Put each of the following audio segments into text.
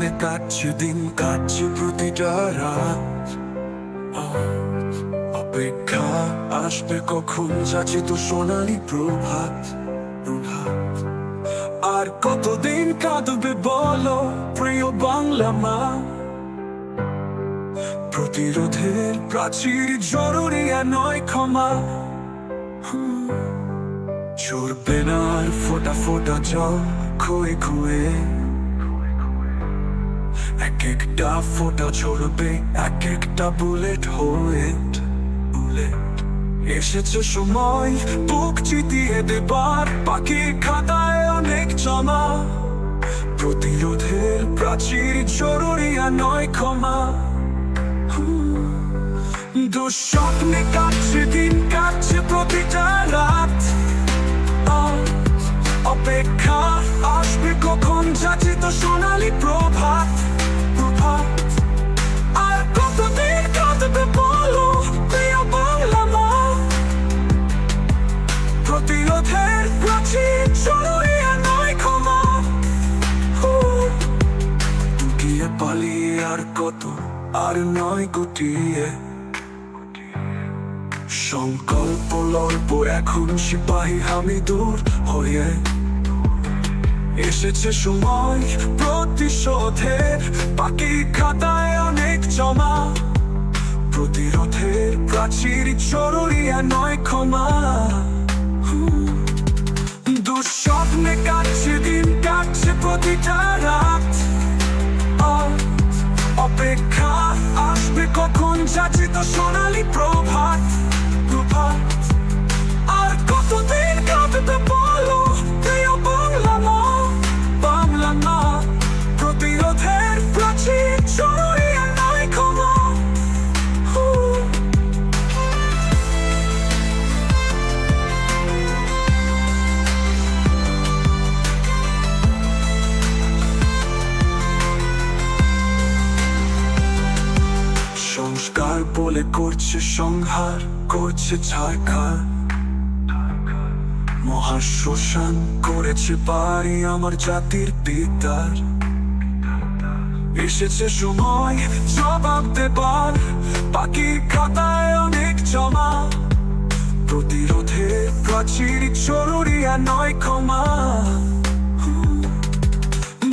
স্বপ্নে কাটছে দিন, কাটছে প্রতিটা রাত। অপেক্ষা আসবে কখন যাচিত সোনালি প্রভাত। আর কতদিন কাঁদবে বলো প্রিয় বাংলা মা? প্রতিরোধের প্রাচীর জরুরি আর নয় ক্ষমা। ঝরবে না আর ফোঁটা ফোঁটা জল খুয়ে খুয়ে, এক একটা ফোঁটা ঝরবে এক একটা বুলেট হয়ে। এসেছে সময় বুক চিতিয়ে দেবার, পাখির খাতায় অনেক জমা। প্রতিরোধের প্রাচীর জরুরি আর নয় ক্ষমা। দুঃস্বপ্নে কাটছে দিন, কাটছে প্রতিটা রাত। অপেক্ষা আসবে কখন যাচিত সোনালি প্রভাত। আর কতদিন কাঁদবে বলো প্রিয় বাংলা মা? প্রতিরোধের প্রাচীর জরুরি আর নয় ক্ষমা। লুকিয়ে পালিয়ে আর কত, আর নয় গুটিয়ে। সংকল্প লড়ব এখন সিপাহী আমি দূর হয়ে। এসেছে সময় প্রতিশোধের, বাকি খাতায় অনেক জমা। প্রতিরোধের প্রাচীর জরুরি আর নয় ক্ষমা। দুঃস্বপ্নে কাটছে দিন, কাটছে প্রতিটা রাত। অপেক্ষা আসবে কখন যাচিত সোনালি প্রভাত। আর কতদিন কাঁদবে বলো প্রিয় বাংলা মা? বাংলা মা, প্রতিরোধের প্রাচীর জরুরি আর নয় ক্ষমা। সংস্কার বলে করছে সংহার, করছে ছারখার। মহাশ্মশান করেছে বাড়ি আমার জাতির পিতার। এসেছে সময় জবাব দেবার, বাকি খাতায় অনেক জমা। প্রতিরোধের প্রাচীর জরুরি আর নয় ক্ষমা।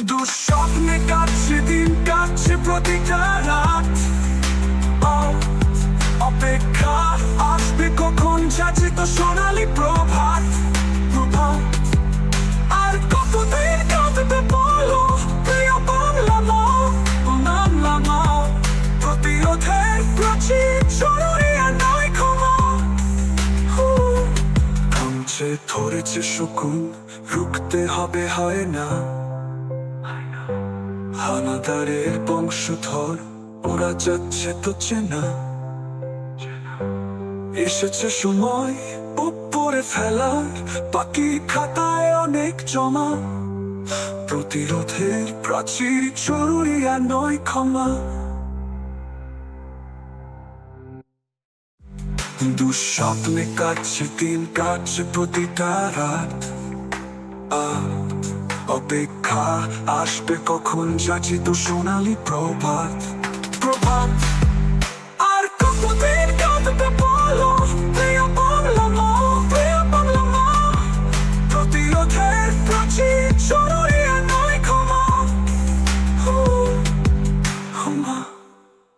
দুঃস্বপ্নে কাটছে দিন, কাটছে প্রতিটা রাত। অপেক্ষা আসবে কখন যাচিত সোনালি প্রভাত। আর কতদিন কাঁদবে বলো প্রিয় বাংলা মা? বাংলা মা, প্রতিরোধের প্রাচীর জরুরি আর নয় ক্ষমা। থামছে ধরেছে শকুন, রুখতে হবে হয় না। হানাদারের বংশধর ওরা যাচ্ছে তো চেনা। এসেছে সময় উপরে ফেলার, বাকি খাতায় অনেক জমা। প্রতিরোধের প্রাচীর জরুরি আর নয় ক্ষমা। দুঃস্বপ্নে কাটছে দিন, কাটছে প্রতিটা রাত। অপেক্ষা আসবে কখন যাচিত সোনালি প্রভাত।